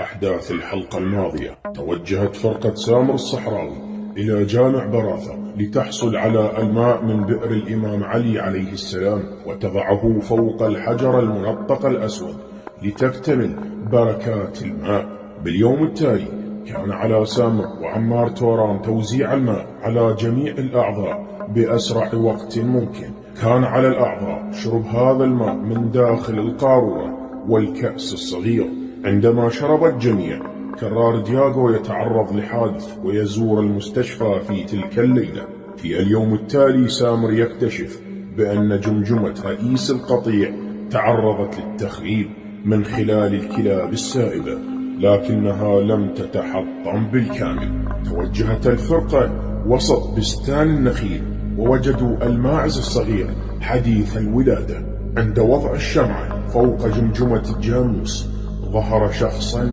أحداث الحلقة الماضية توجهت فرقة سامر الصحراوي إلى جامع براثة لتحصل على الماء من بئر الإمام علي عليه السلام وتضعه فوق الحجر المنطق الأسود لتكتمل بركات الماء. باليوم التالي كان على سامر وعمار توران توزيع الماء على جميع الأعضاء بأسرع وقت ممكن. كان على الأعضاء شرب هذا الماء من داخل القارورة والكأس الصغير. عندما شرب الجميع قرر دياغو يتعرض لحادث ويزور المستشفى في تلك الليلة. في اليوم التالي سامر يكتشف بأن جمجمة رئيس القطيع تعرضت للتخريب من خلال الكلاب السائبة، لكنها لم تتحطم بالكامل. توجهت الفرقة وسط بستان النخيل ووجدوا الماعز الصغير حديث الولادة. عند وضع الشمعة فوق جمجمة الجاموس ظهر شخصا